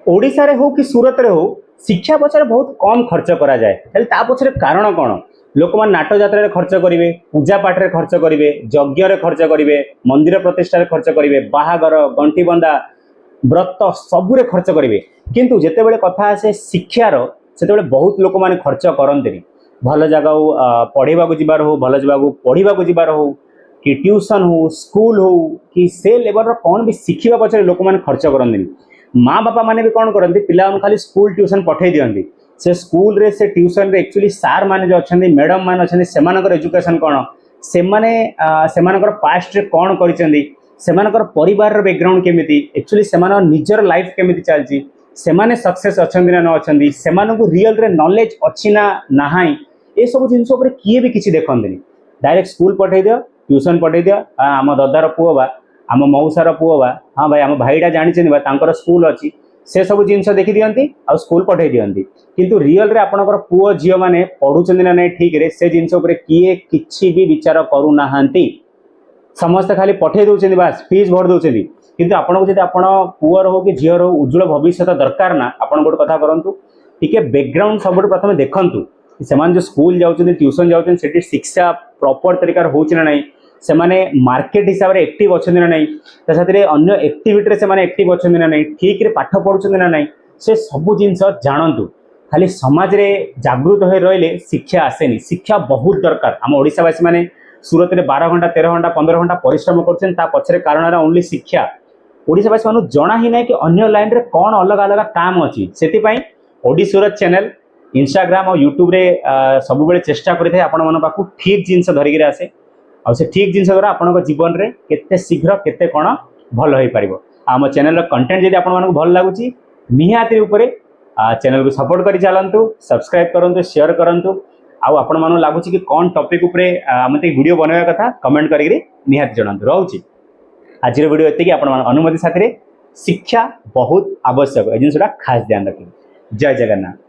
ओडिशा रे हो कि सूरत रे हो शिक्षा पछरे बहुत कम खर्च करा जाए हेले ता पछरे कारण कौन लोक मान नाट जात्रा रे खर्च करिवे पूजा पाठ रे खर्च करिवे यज्ञ रे खर्च करिवे मंदिर प्रतिष्ठा रे खर्च करिवे बाहागर गंटी बंदा व्रत सबुरे खर्च करिवे किंतु जेतेबेले कथा आसे शिक्षार सेतेबेले बहुत लोक माने खर्च करंतिनी भल जगह पढ़ेबा को जिबार हो भल जगह पढ़ा को जिबार हो कि ट्यूशन हो स्कूल हो कि से लेवल कौन भी शिखा पछरे लोक माने खर्च करंतिनी माँ बापा माने भी कौन करती पिला खाली स्कूल ट्यूशन पठे दियंती से स्कूल रे से ट्यूशन रे एक्चुअली सार माने जो अच्छा मैडम मान अच्छा सेमानकर एजुकेशन कौन से सेमानकर पास्ट रे कौन करिसेंती सेमानकर परिवार बैकग्राउंड केमिति एक्चुअली सेमान निजर लाइफ केमिति चलची सेमाने सक्सेस अछंती ना न अछंती सेमानकु रियल रे नॉलेज अछि ना नाही ए सब जिंस ऊपर किए भी किछि देखंतिनी डायरेक्ट स्कूल पठे दियो ट्यूशन पठे दियो आम ददार पुओ बा आम मौसार पुओ बा हाँ भाई आम भाईटा जानी बा तांकर स्कूल अच्छी से सब जिनस देखी दियंती आ स्कूल पठे दियंती किंतु रियल रे आपनकर पुओ झियो माने पढुचंदी ना नै ठीक रे से जिनस ऊपर किए किछि भी विचार करू नाहांती समस्त खाली पठे दउचंदी बास फीस भर दउचंदी किंतु आपनको जदि आपण पुओर हो कि झियर हो उज्जवल भविष्य दरकार ना आपण गोटे कथा करंतु टिके बैकग्राउंड सब प्रथम देखंतु सेमान जो स्कूल जाउचंदी ट्यूशन जाउचंदी सेठी शिक्षा प्रॉपर तरीका होउची ना नै सेमाने मार्केट हिसाब रे एक्टिव अछंदी ना नै त साथरे अन्य एक्टिविटी रे सेमाने एक्टिव अछंदी ना नै ठीक रे पाठ पढुचंदी ना नै से सब जिंस जानंतु खाली समाज रे जागृत होय रहले शिक्षा आसेनी शिक्षा बहुत दरकार हम ओडिसावासी माने सूरत रे 12 घंटा 13 घंटा 15 घंटा परिश्रम करछन ता पछरे कारण ओनली शिक्षा ओडिसावासी मानु जणा ही नै कि अन्य लाइन रे कोन अलग अलग काम अछि सेति पई ओडी सूरत चैनल इंस्टाग्राम और यूट्यूब रे सब बेले चेष्टा करिथे आपण मन पाकू ठीक जिंस धरि गिरे आसे आ से ठीक जिनस द्वारा आपन जीवन रे केते शीघ्र केते कोन भल होई परिबो आम चैनल रो कंटेंट जदि आपन मानको भल लागुची निहाती ऊपरे चैनल को सपोर्ट करि चलंतु सब्सक्राइब करंतु शेयर करंतु आ आपन मानो लागुची कि कोन टॉपिक ऊपरे हमते वीडियो बनवा कथा कमेंट करिकरी निहाती जणांतु रहउची आज वीडियो एते कि आपन मान अनुमति साथरे शिक्षा बहुत आवश्यक ए जिनसटा खास ध्यान रखिबे जय जगन्नाथ।